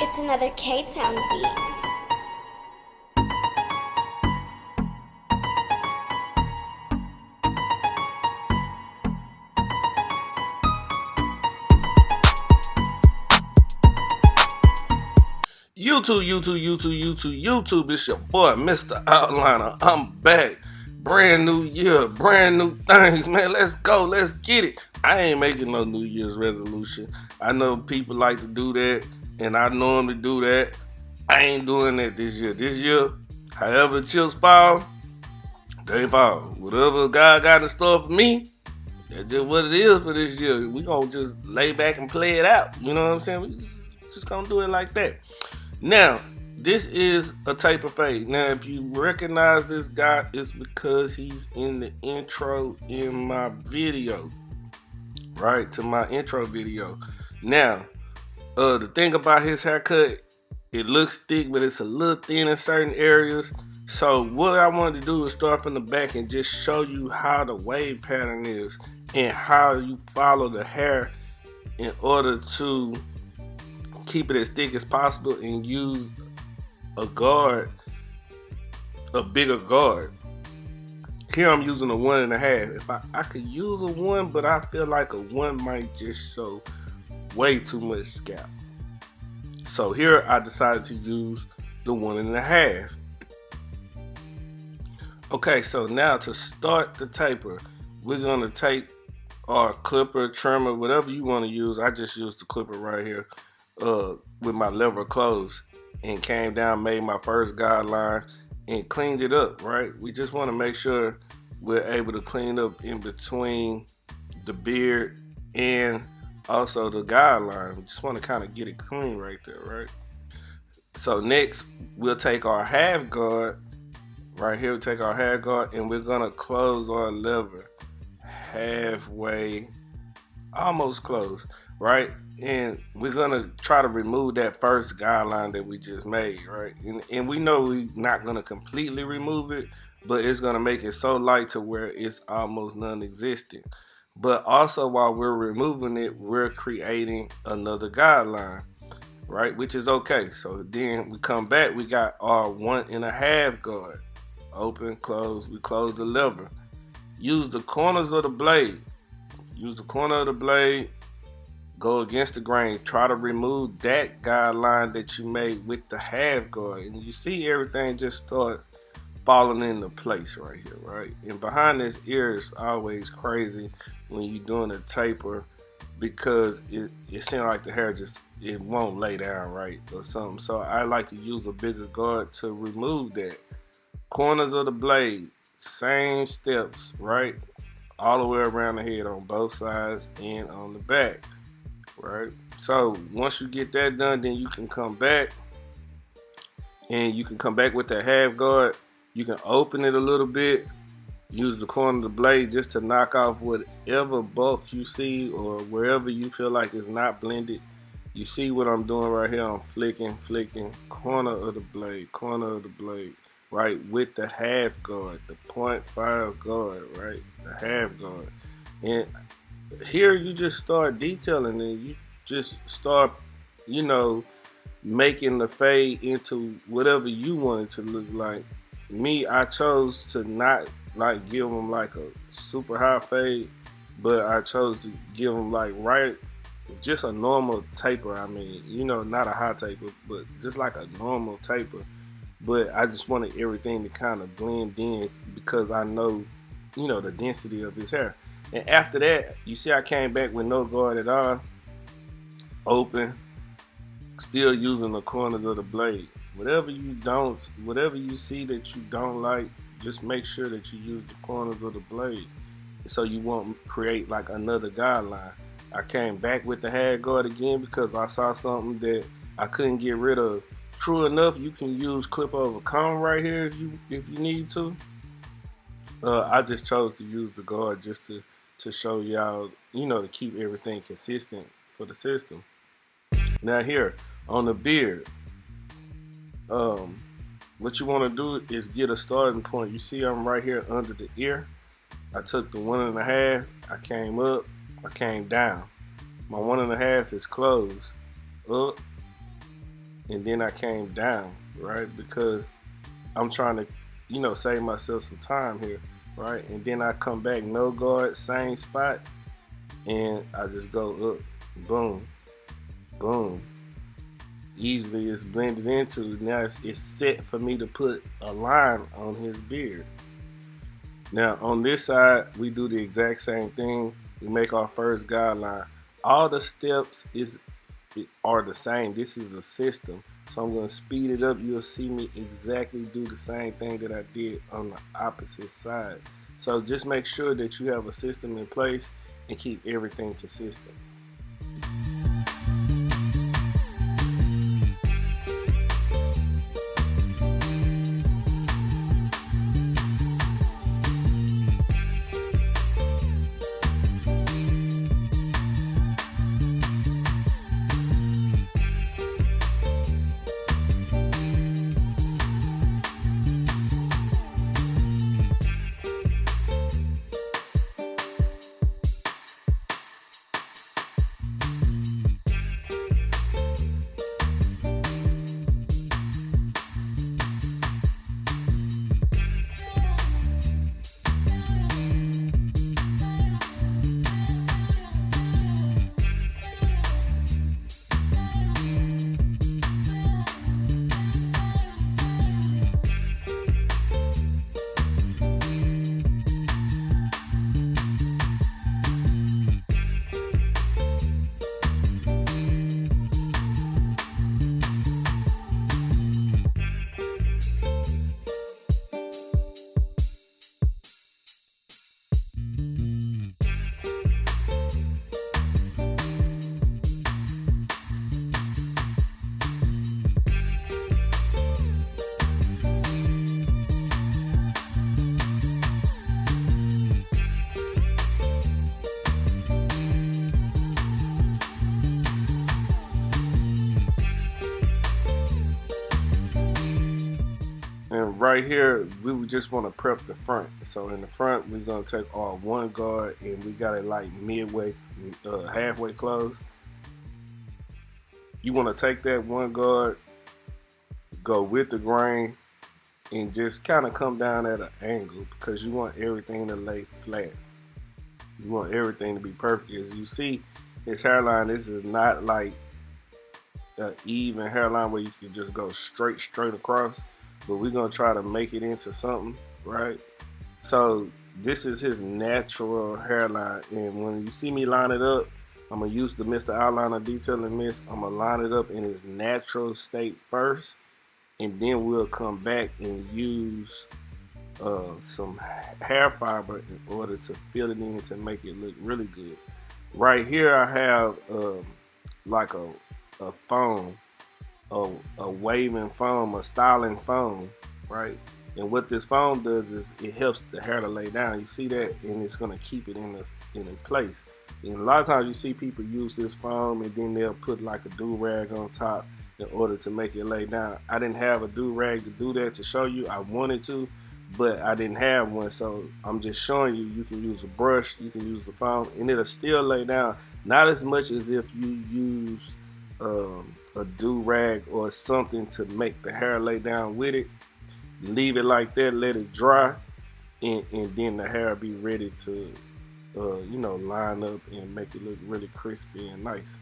It's another K-Town beat. YouTube, it's your boy, Mr. Outliner. I'm back. Brand new year, brand new things, man. Let's go, let's get it. I ain't making no New Year's resolution. I know people like to do that, and I normally do that. I ain't doing that this year. This year, however the chips fall, they fall. Whatever God got in store for me, that's just what it is for this year. We gonna just lay back and play it out. You know what I'm saying? We just gonna do it like that. Now, this is a taper fade. Now, if you recognize this guy, it's because he's in the intro in my video, right? To my intro video. Now, the thing about his haircut, it looks thick, but it's a little thin in certain areas. So what I wanted to do is start from the back and just show you how the wave pattern is and how you follow the hair in order to keep it as thick as possible and use a guard, a bigger guard. Here I'm using a 1.5. If I could use a 1, but I feel like a 1 might just show way too much scalp. So here I decided to use the 1.5. Okay, so now to start the taper, we're gonna take our clipper, trimmer, whatever you want to use. I just used the clipper right here with my lever closed and came down, made my first guideline and cleaned it up, right? We just want to make sure we're able to clean up in between the beard and also the guideline. We just want to kind of get it clean right there, right? So next we'll take our half guard right here, we'll take our half guard and we're gonna close our lever halfway, almost close, right? And we're gonna try to remove that first guideline that we just made, right? And we know we're not gonna completely remove it, but it's gonna make it so light to where it's almost non-existent. But also while we're removing it, we're creating another guideline, right? Which is okay. So then we come back, we got our 1.5 guard. Open, close, we close the lever. Use the corners of the blade. Use the corner of the blade, go against the grain, try to remove that guideline that you made with the half guard, and you see everything just start falling into place right here, right? And behind this ear is always crazy when you're doing a taper because it seems like the hair just, it won't lay down right or something. So I like to use a bigger guard to remove that. Corners of the blade, same steps, right? All the way around the head on both sides and on the back, right? So once you get that done, then you can come back and you can come back with that half guard. You can open it a little bit, use the corner of the blade just to knock off whatever bulk you see or wherever you feel like it's not blended. You see what I'm doing right here? I'm flicking, corner of the blade, right, with the half guard, the 0.5 guard, right, the half guard. And here you just start detailing and you just start, you know, making the fade into whatever you want it to look like. Me, I chose to not like give them like a super high fade, but I chose to give them like right, just a normal taper. I mean, you know, not a high taper, but just like a normal taper. But I just wanted everything to kind of blend in because I know, you know, the density of his hair. And after that, you see I came back with no guard at all. Open, still using the corners of the blade. Whatever you see that you don't like, just make sure that you use the corners of the blade so you won't create like another guideline. I came back with the half guard again because I saw something that I couldn't get rid of. True enough, you can use clip over comb right here if you need to. I just chose to use the guard just to show y'all, you know, to keep everything consistent for the system. Now here on the beard, what you want to do is get a starting point. You see I'm right here under the ear. I took the 1.5, I came up, I came down. My 1.5 is closed, up, and then I came down, right? Because I'm trying to, save myself some time here, right? And then I come back, no guard, same spot, and I just go up, boom, boom. Easily it's blended into. Now it's set for me to put a line on his beard. Now on this side, we do the exact same thing. We make our first guideline. All the steps are the same. This is a system. So I'm going to speed it up. You'll see me exactly do the same thing that I did on the opposite side. So just make sure that you have a system in place and keep everything consistent. And right here, we would just want to prep the front. So in the front, we're going to take our one guard and we got it like midway, halfway closed. You want to take that one guard, go with the grain, and just kind of come down at an angle because you want everything to lay flat. You want everything to be perfect. As you see, his hairline, this is not like an even hairline where you can just go straight across. But we're gonna try to make it into something, right? So this is his natural hairline, and when you see me line it up, I'm gonna use the Mr. Outliner Detailing Mist. I'm gonna line it up in his natural state first, and then we'll come back and use some hair fiber in order to fill it in to make it look really good. Right here I have like a foam, a waving foam, a styling foam, right? And what this foam does is it helps the hair to lay down. You see that, and it's gonna keep it in place. And a lot of times you see people use this foam and then they'll put like a do-rag on top in order to make it lay down. I didn't have a do-rag to do that to show you. I wanted to, but I didn't have one, so I'm just showing you. You can use a brush, you can use the foam, and it'll still lay down. Not as much as if you use a do-rag or something to make the hair lay down with it. Leave it like that, let it dry, and then the hair be ready to line up and make it look really crispy and nice.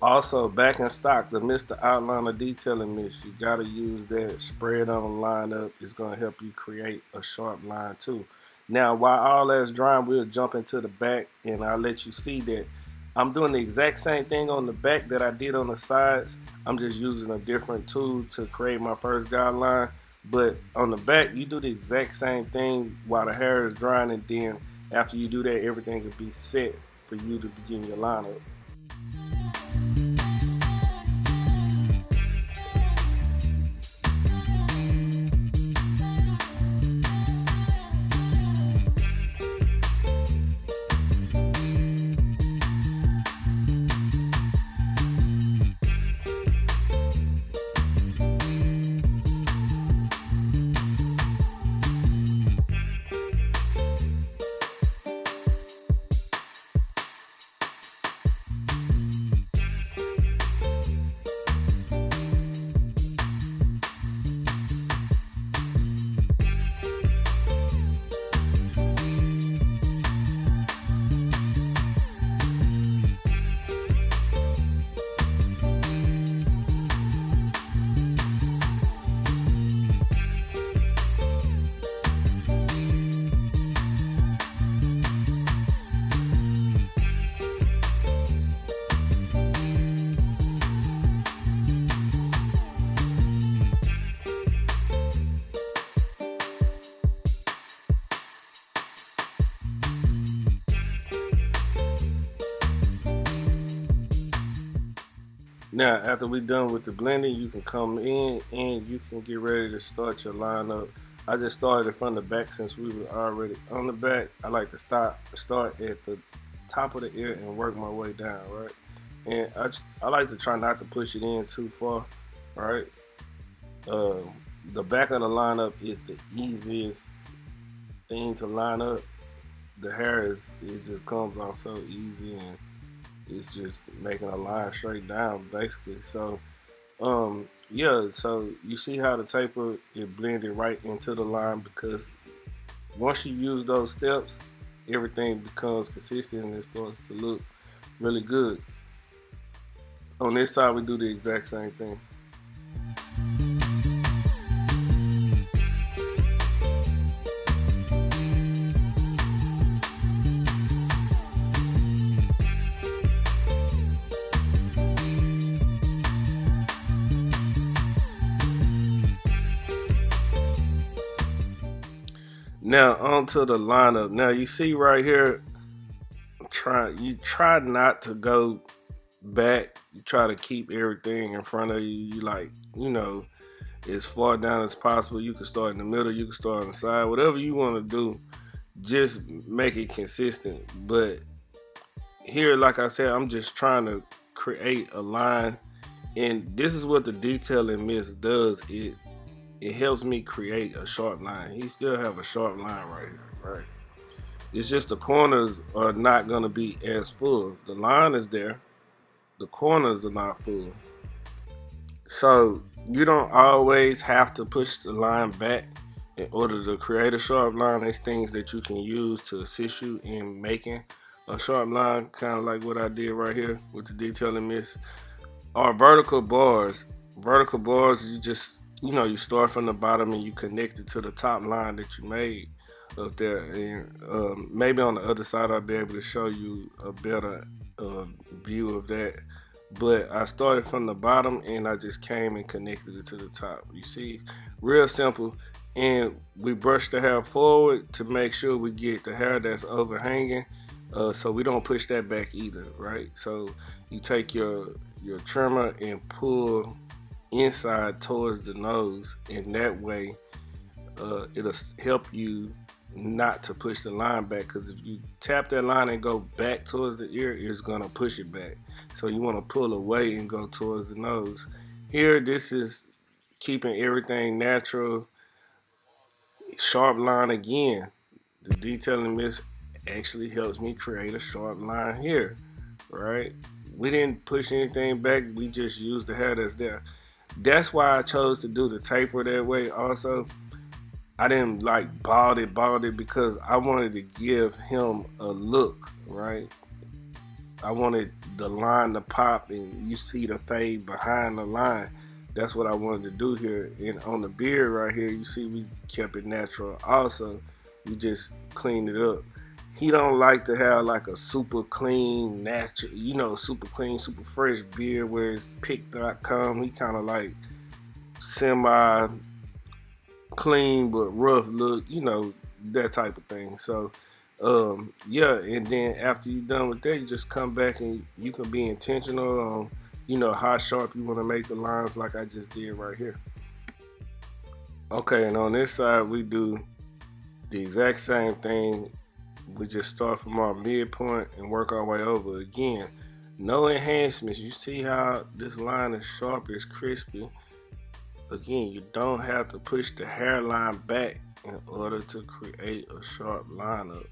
Also, back in stock, the Mr. Outliner Detailing Mist. You gotta use that. Spray it on the line up. It's gonna help you create a sharp line too. Now, while all that's drying, we'll jump into the back, and I'll let you see that I'm doing the exact same thing on the back that I did on the sides. I'm just using a different tool to create my first guideline. But on the back, you do the exact same thing while the hair is drying, and then after you do that, everything will be set for you to begin your lineup. Now, after we done with the blending, you can come in and you can get ready to start your lineup. I just started it from the back since we were already on the back. I like to start at the top of the ear and work my way down, right? And I like to try not to push it in too far, right? The back of the lineup is the easiest thing to line up. The hair it just comes off so easy, and it's just making a line straight down basically. So yeah, so you see how the taper it blended right into the line, because once you use those steps, everything becomes consistent and it starts to look really good. On this side we do the exact same thing. Now onto the lineup. Now you see right here, you try not to go back. You try to keep everything in front of you. You like, as far down as possible. You can start in the middle, you can start on the side, whatever you want to do, just make it consistent. But here, like I said, I'm just trying to create a line, and this is what the detailing mist does. It helps me create a sharp line. He still have a sharp line right here, right? It's just the corners are not gonna be as full. The line is there, the corners are not full. So you don't always have to push the line back in order to create a sharp line. There's things that you can use to assist you in making a sharp line, kind of like what I did right here with the detailing mist. Or vertical bars. Vertical bars, you just, you start from the bottom and you connect it to the top line that you made up there. And maybe on the other side I'll be able to show you a better view of that. But I started from the bottom and I just came and connected it to the top. You see, real simple. And we brush the hair forward to make sure we get the hair that's overhanging, so we don't push that back either, right? So you take your trimmer and pull inside towards the nose, and that way it'll help you not to push the line back, because if you tap that line and go back towards the ear, it's gonna push it back. So you want to pull away and go towards the nose. Here, this is keeping everything natural. Sharp line again. The detailing mist actually helps me create a sharp line here, right? We didn't push anything back, we just used the hair that's there. That's why I chose to do the taper that way. Also, I didn't like bald it because I wanted to give him a look, right? I wanted the line to pop and you see the fade behind the line. That's what I wanted to do here. And on the beard right here, you see we kept it natural. Also, we just cleaned it up. He don't like to have like a super clean, natural, super clean, super fresh beard where it's pick.com. He kind of like semi clean but rough look, that type of thing. So yeah, and then after you're done with that, you just come back and you can be intentional on how sharp you want to make the lines, like I just did right here. Okay, and on this side we do the exact same thing. We just start from our midpoint and work our way over. Again, no enhancements. You see how this line is sharp, it's crispy. Again, you don't have to push the hairline back in order to create a sharp lineup.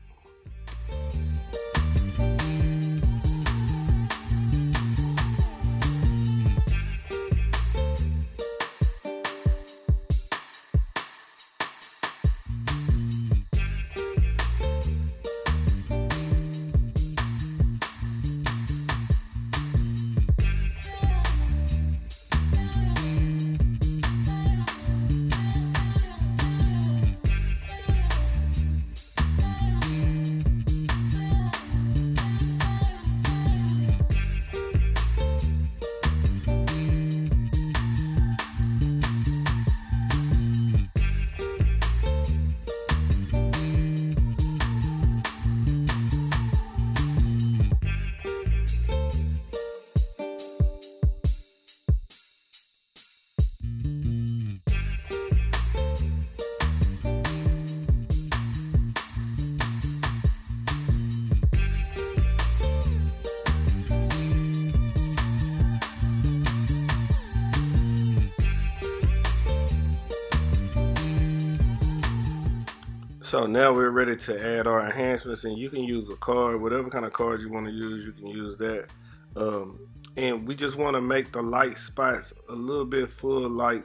So now we're ready to add our enhancements, and you can use a card, whatever kind of card you want to use, you can use that. And we just want to make the light spots a little bit full, like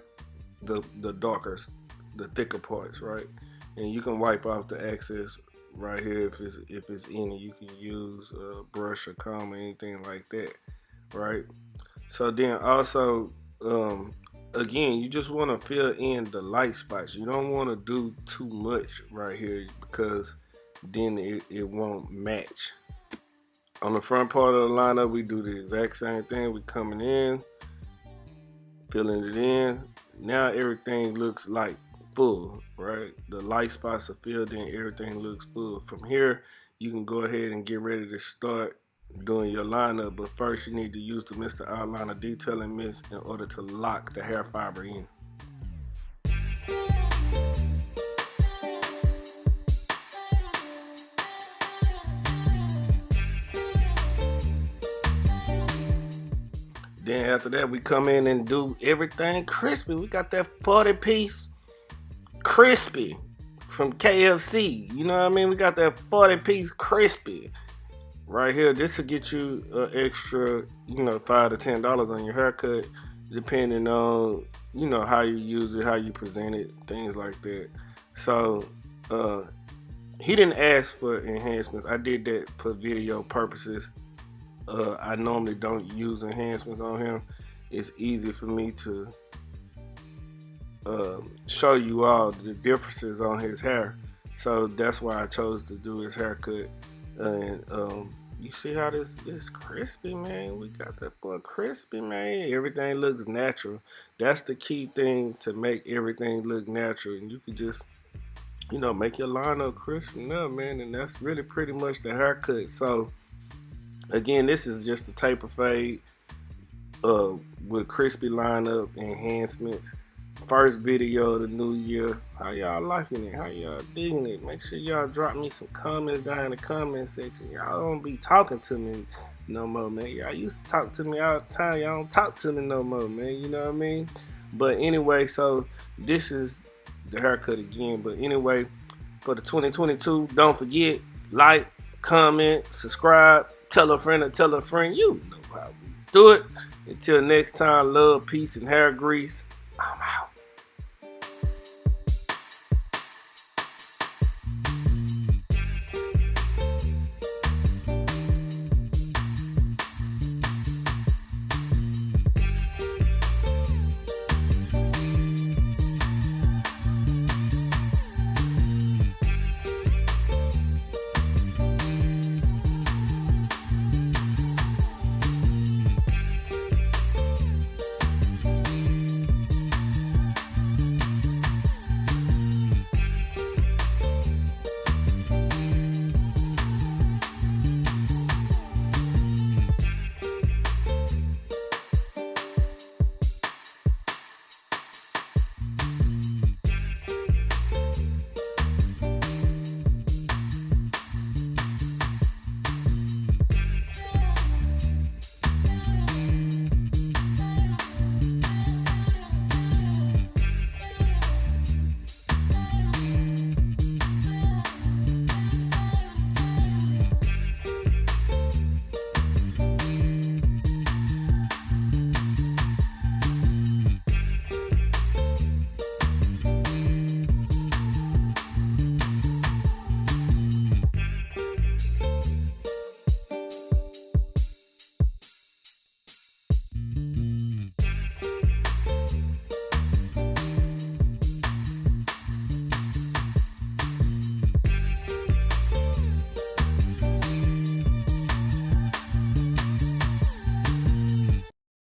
the darker, the thicker parts, right? And you can wipe off the excess right here if it's any. You can use a brush or comb or anything like that, right? So then also, again, you just want to fill in the light spots. You don't want to do too much right here because then it won't match. On the front part of the lineup, we do the exact same thing. We coming in, filling it in. Now everything looks like full, right? The light spots are filled in, everything looks full. From here, you can go ahead and get ready to start doing your lineup, but first you need to use the Mr. Outliner Detailing Mist in order to lock the hair fiber in. Then after that, we come in and do everything crispy. We got that 40-piece crispy from KFC. You know what I mean? We got that 40-piece crispy right here. This will get you an extra, $5 to $10 on your haircut, depending on, how you use it, how you present it, things like that. So, he didn't ask for enhancements. I did that for video purposes. I normally don't use enhancements on him. It's easy for me to show you all the differences on his hair. So that's why I chose to do his haircut. And you see how this is crispy, man? We got that boy crispy, man. Everything looks natural. That's the key thing, to make everything look natural. And you can just, make your lineup crispy up, man. And that's really pretty much the haircut. So again, this is just a taper fade with crispy lineup enhancements. First video of the new year. How y'all liking it? How y'all digging it? Make sure y'all drop me some comments down in the comment section. Y'all don't be talking to me no more, man. Y'all used to talk to me all the time. Y'all don't talk to me no more, man. You know what I mean? But anyway, so this is the haircut again. But anyway, for the 2022, don't forget, like, comment, subscribe, tell a friend or tell a friend. You know how we do it. Until next time, love, peace, and hair grease. I'm out.